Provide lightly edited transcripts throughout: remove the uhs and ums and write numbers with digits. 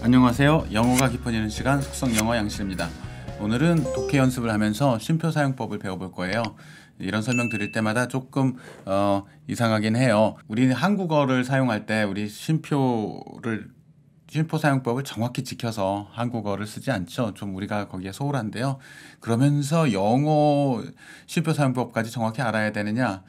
안녕하세요. 영어가 깊어지는 시간 속성영어 양실입니다. 오늘은 독해 연습을 하면서 쉼표 사용법을 배워볼 거예요. 이런 설명 드릴 때마다 조금 이상하긴 해요. 우리는 한국어를 사용할 때 우리 쉼표 사용법을 정확히 지켜서 한국어를 쓰지 않죠. 좀 우리가 거기에 소홀한데요. 그러면서 영어 쉼표 사용법까지 정확히 알아야 되느냐?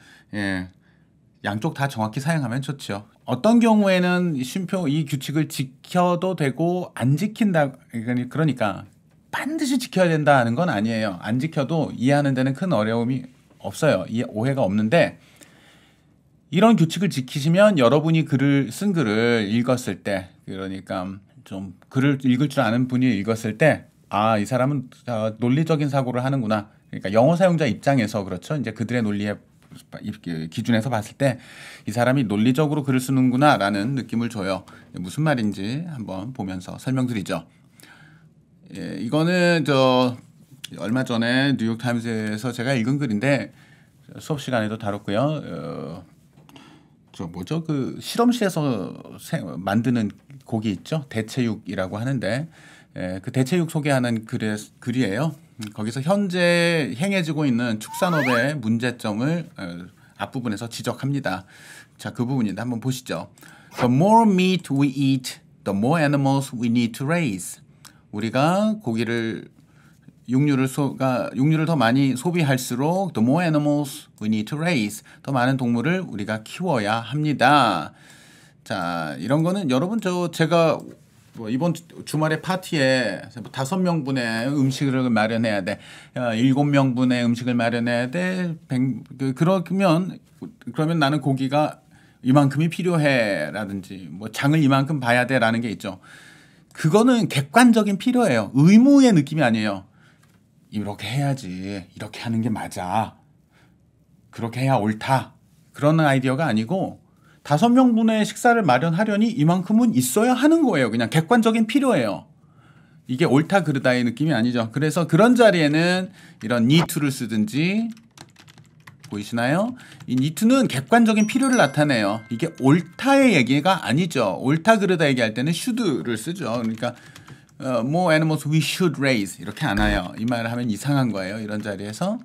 양쪽 다 정확히 사용하면 좋죠. 어떤 경우에는 쉼표 이 규칙을 지켜도 되고 안 지킨다, 그러니까 반드시 지켜야 된다는 건 아니에요. 안 지켜도 이해하는 데는 큰 어려움이 없어요. 오해가 없는데, 이런 규칙을 지키시면 여러분이 쓴 글을 읽었을 때, 그러니까 좀 글을 읽을 줄 아는 분이 읽었을 때, 이 사람은 논리적인 사고를 하는구나. 그러니까 영어 사용자 입장에서 그렇죠. 이제 그들의 논리에 기준에서 봤을 때 이 사람이 논리적으로 글을 쓰는구나 라는 느낌을 줘요. 무슨 말인지 한번 보면서 설명드리죠. 이거는 얼마 전에 뉴욕타임즈에서 제가 읽은 글인데 수업 시간에도 다뤘고요. 그 실험실에서 만드는 고기 있죠. 대체육이라고 하는데 그 대체육 소개하는 글이에요. 거기서 현재 행해지고 있는 축산업의 문제점을 앞부분에서 지적합니다. 자, 그 부분인데 한번 보시죠. The more meat we eat, the more animals we need to raise. 우리가 육류를 더 많이 소비할수록 the more animals we need to raise. 더 많은 동물을 우리가 키워야 합니다. 자, 이런 거는 여러분 제가 이번 주말에 파티에 5명분의 음식을 마련해야 돼. 7명분의 음식을 마련해야 돼. 그러면 나는 고기가 이만큼이 필요해 라든지 장을 이만큼 봐야 돼 라는 게 있죠. 그거는 객관적인 필요예요. 의무의 느낌이 아니에요. 이렇게 해야지. 이렇게 하는 게 맞아. 그렇게 해야 옳다. 그런 아이디어가 아니고 5명분의 식사를 마련하려니 이만큼은 있어야 하는 거예요. 그냥 객관적인 필요예요. 이게 옳다 그르다의 느낌이 아니죠. 그래서 그런 자리에는 이런 need to를 쓰든지, 보이시나요? 이 need to는 객관적인 필요를 나타내요. 이게 옳다의 얘기가 아니죠. 옳다 그르다 얘기할 때는 should를 쓰죠. 그러니까 more animals we should raise 이렇게 안 와요. 이 말을 하면 이상한 거예요. 이런 자리에서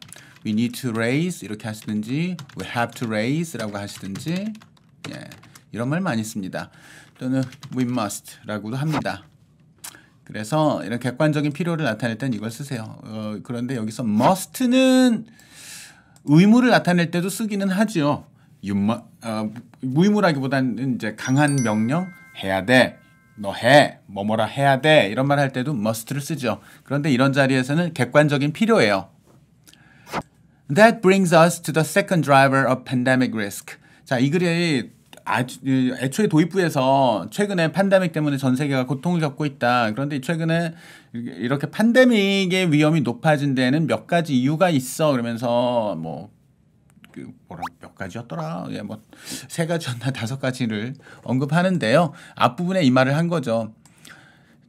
we need to raise 이렇게 하시든지 we have to raise라고 하시든지 이런 말 많이 씁니다. 또는 we must 라고도 합니다. 그래서 이런 객관적인 필요를 나타낼 땐 이걸 쓰세요. 그런데 여기서 must는 의무를 나타낼 때도 쓰기는 하죠. 무의무라기보다는 이제 강한 명령, 해야 돼, 너 해, 뭐뭐라 해야 돼 이런 말 할 때도 must를 쓰죠. 그런데 이런 자리에서는 객관적인 필요예요. That brings us to the second driver of pandemic risk. 자, 이 글이 애초에 도입부에서 최근에 팬데믹 때문에 전 세계가 고통을 겪고 있다. 그런데 최근에 이렇게 팬데믹의 위험이 높아진 데에는 몇 가지 이유가 있어. 그러면서 몇 가지였더라. 3가지였나 5가지를 언급하는데요. 앞부분에 이 말을 한 거죠.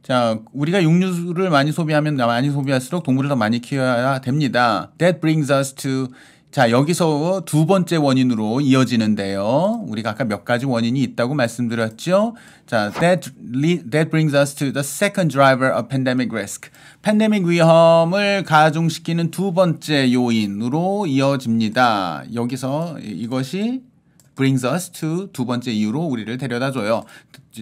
자, 우리가 육류를 많이 소비하면 많이 소비할수록 동물을 더 많이 키워야 됩니다. That brings us to 자, 여기서 두 번째 원인으로 이어지는데요. 우리가 아까 몇 가지 원인이 있다고 말씀드렸죠. 자, that brings us to the second driver of pandemic risk. 팬데믹 위험을 가중시키는 두 번째 요인으로 이어집니다. 여기서 이것이 brings us to 두 번째 이유로 우리를 데려다 줘요.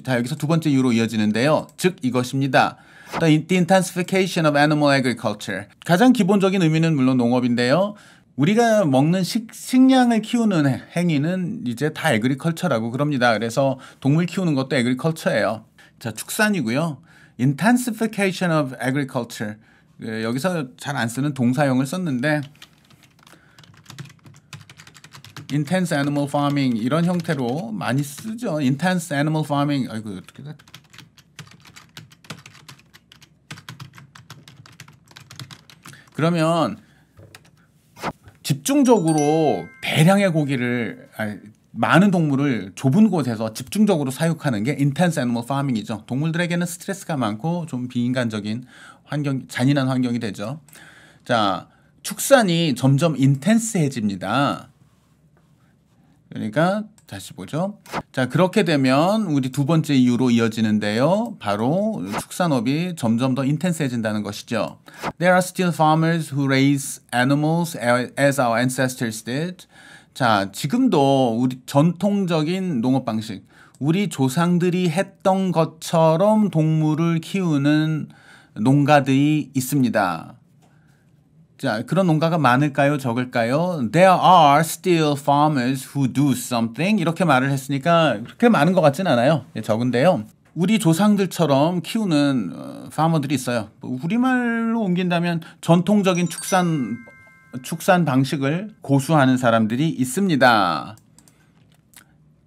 자, 여기서 두 번째 이유로 이어지는데요. 즉 이것입니다. The intensification of animal agriculture. 가장 기본적인 의미는 물론 농업인데요. 우리가 먹는 식량을 키우는 행위는 이제 다 에그리컬처라고 그럽니다. 그래서 동물 키우는 것도 에그리컬처예요. 자, 축산이고요. Intensification of agriculture. 여기서 잘 안 쓰는 동사형을 썼는데 intense animal farming 이런 형태로 많이 쓰죠. intense animal farming. 아이고 어떻게 돼? 그러면 집중적으로 대량의 고기를 많은 동물을 좁은 곳에서 집중적으로 사육하는 게 intense animal farming이죠. 동물들에게는 스트레스가 많고 좀 비인간적인 잔인한 환경이 되죠. 자, 축산이 점점 인텐스해집니다. 그러니까 다시 보죠. 자, 그렇게 되면 우리 두 번째 이유로 이어지는데요. 바로 축산업이 점점 더 인텐스해진다는 것이죠. There are still farmers who raise animals as our ancestors did. 자, 지금도 우리 전통적인 농업 방식, 우리 조상들이 했던 것처럼 동물을 키우는 농가들이 있습니다. 자, 그런 농가가 많을까요? 적을까요? There are still farmers who do something. 이렇게 말을 했으니까 그렇게 많은 것 같진 않아요. 적은데요. 우리 조상들처럼 키우는 파머들이 있어요. 우리말로 옮긴다면 전통적인 축산 방식을 고수하는 사람들이 있습니다.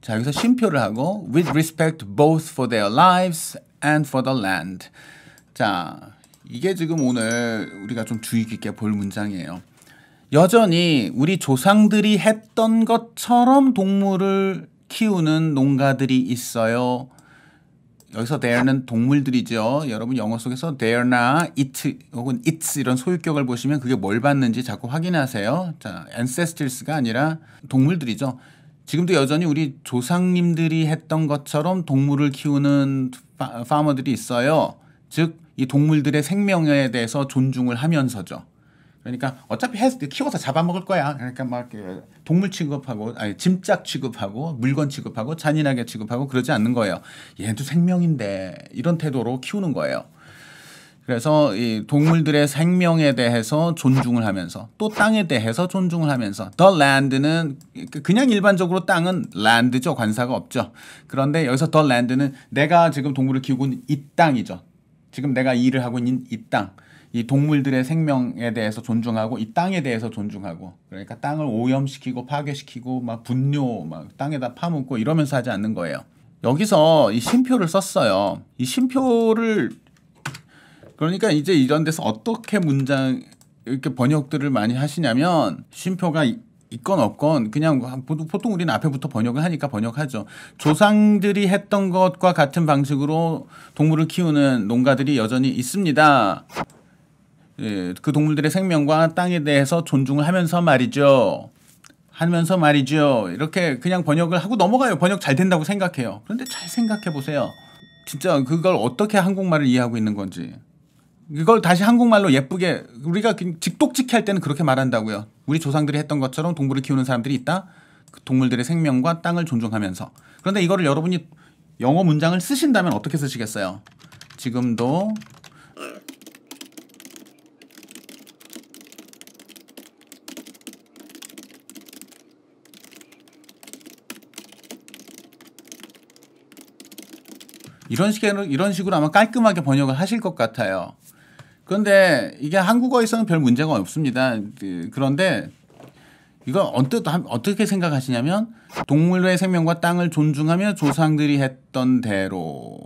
자, 여기서 쉼표를 하고 with respect both for their lives and for the land. 자, 이게 지금 오늘 우리가 좀 주의 깊게 볼 문장이에요. 여전히 우리 조상들이 했던 것처럼 동물을 키우는 농가들이 있어요. 여기서 there는 동물들이죠. 여러분 영어 속에서 there나 it 혹은 its 이런 소유격을 보시면 그게 뭘 받는지 자꾸 확인하세요. 자, ancestors가 아니라 동물들이죠. 지금도 여전히 우리 조상님들이 했던 것처럼 동물을 키우는 파머들이 있어요. 즉 이 동물들의 생명에 대해서 존중을 하면서죠. 그러니까 어차피 키워서 잡아먹을 거야. 그러니까 막 동물 취급하고 짐짝 취급하고 물건 취급하고 잔인하게 취급하고 그러지 않는 거예요. 얘도 생명인데 이런 태도로 키우는 거예요. 그래서 이 동물들의 생명에 대해서 존중을 하면서 또 땅에 대해서 존중을 하면서 the land는 그냥 일반적으로 땅은 land죠. 관사가 없죠. 그런데 여기서 the land는 내가 지금 동물을 키우고 있는 이 땅이죠. 지금 내가 일을 하고 있는 이 땅, 이 동물들의 생명에 대해서 존중하고 이 땅에 대해서 존중하고 그러니까 땅을 오염시키고 파괴시키고 막 분뇨 막 땅에다 파묻고 이러면서 하지 않는 거예요. 여기서 이 쉼표를 썼어요. 이 쉼표를 그러니까 이제 이런 데서 어떻게 문장 이렇게 번역들을 많이 하시냐면 쉼표가 있건 없건 그냥 보통 우리는 앞에부터 번역을 하니까 번역하죠. 조상들이 했던 것과 같은 방식으로 동물을 키우는 농가들이 여전히 있습니다. 예, 그 동물들의 생명과 땅에 대해서 존중을 하면서 말이죠. 이렇게 그냥 번역을 하고 넘어가요. 번역 잘 된다고 생각해요. 그런데 잘 생각해 보세요. 진짜 그걸 어떻게 한국말을 이해하고 있는 건지. 이걸 다시 한국말로 예쁘게 우리가 직독직해 할 때는 그렇게 말한다고요. 우리 조상들이 했던 것처럼 동물을 키우는 사람들이 있다. 그 동물들의 생명과 땅을 존중하면서. 그런데 이거를 여러분이 영어 문장을 쓰신다면 어떻게 쓰시겠어요? 지금도 이런 식으로 아마 깔끔하게 번역을 하실 것 같아요. 그런데 이게 한국어에서는 별 문제가 없습니다. 그런데 이거 언뜻 어떻게 생각하시냐면 동물의 생명과 땅을 존중하며 조상들이 했던 대로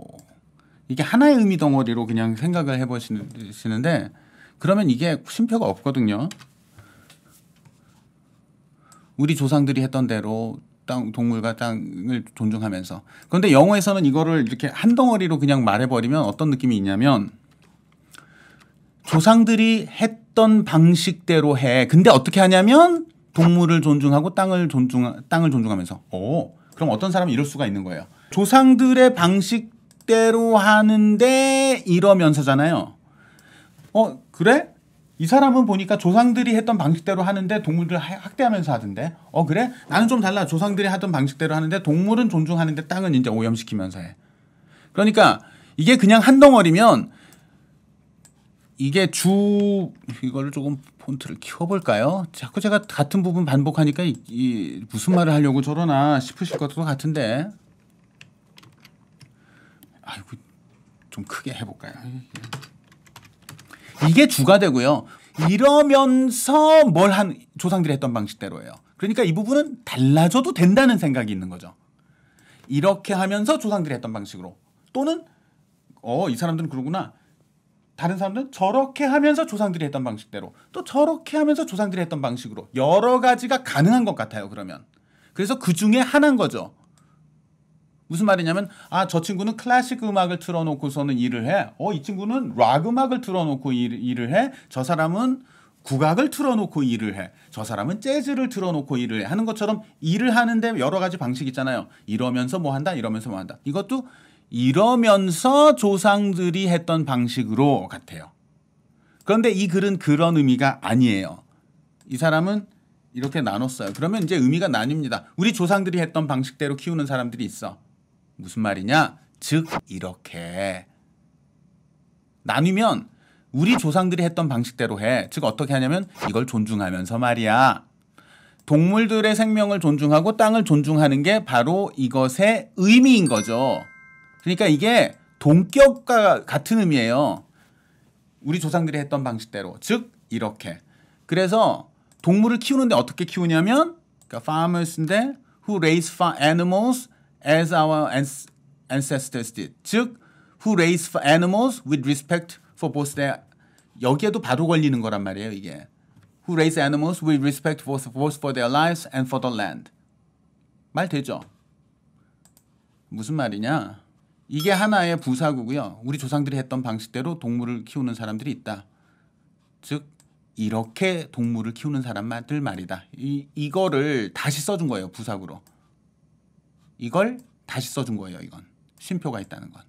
이게 하나의 의미 덩어리로 그냥 생각을 해보시는데 그러면 이게 쉼표가 없거든요. 우리 조상들이 했던 대로 동물과 땅을 존중하면서. 그런데 영어에서는 이거를 이렇게 한 덩어리로 그냥 말해버리면 어떤 느낌이 있냐면 조상들이 했던 방식대로 해. 근데 어떻게 하냐면 동물을 존중하고 땅을 존중하면서. 그럼 어떤 사람은 이럴 수가 있는 거예요. 조상들의 방식대로 하는데 이러면서잖아요. 그래? 이 사람은 보니까 조상들이 했던 방식대로 하는데 동물들 학대하면서 하던데. 그래? 나는 좀 달라. 조상들이 하던 방식대로 하는데 동물은 존중하는데 땅은 이제 오염시키면서 해. 그러니까 이게 그냥 한 덩어리면 이게 이거를 조금 폰트를 키워볼까요? 자꾸 제가 같은 부분 반복하니까 무슨 말을 하려고 저러나 싶으실 것도 같은데. 아이고 좀 크게 해볼까요? 이게 주가 되고요. 이러면서 조상들이 했던 방식대로예요. 그러니까 이 부분은 달라져도 된다는 생각이 있는 거죠. 이렇게 하면서 조상들이 했던 방식으로 또는 이 사람들은 그러구나. 다른 사람들은 저렇게 하면서 조상들이 했던 방식대로 또 저렇게 하면서 조상들이 했던 방식으로 여러 가지가 가능한 것 같아요. 그러면 그래서 그 중에 하나인 거죠. 무슨 말이냐면 저 친구는 클래식 음악을 틀어놓고서는 일을 해. 이 친구는 락 음악을 틀어놓고 일을 해. 저 사람은 국악을 틀어놓고 일을 해. 저 사람은 재즈를 틀어놓고 일을 해. 하는 것처럼 일을 하는데 여러 가지 방식 있잖아요. 이러면서 뭐 한다, 이러면서 뭐 한다. 이것도 이러면서 조상들이 했던 방식으로 같아요. 그런데 이 글은 그런 의미가 아니에요. 이 사람은 이렇게 나눴어요. 그러면 이제 의미가 나뉩니다. 우리 조상들이 했던 방식대로 키우는 사람들이 있어. 무슨 말이냐? 즉 이렇게 나뉘면 우리 조상들이 했던 방식대로 해. 즉 어떻게 하냐면 이걸 존중하면서 말이야. 동물들의 생명을 존중하고 땅을 존중하는 게 바로 이것의 의미인 거죠. 그러니까 이게 동격과 같은 의미예요. 우리 조상들이 했던 방식대로. 즉 이렇게. 그래서 동물을 키우는데 어떻게 키우냐면 그러니까 farmers인데 who raise animals as our ancestors did. 즉 who raise animals with respect for both their 여기에도 바로 걸리는 거란 말이에요. 이게 who raise animals with respect both for their lives and for the land. 말 되죠? 무슨 말이냐? 이게 하나의 부사구고요. 우리 조상들이 했던 방식대로 동물을 키우는 사람들이 있다. 즉 이렇게 동물을 키우는 사람들 말이다. 이거를 다시 써준 거예요. 부사구로. 이걸 다시 써준 거예요. 이건 쉼표가 있다는 건.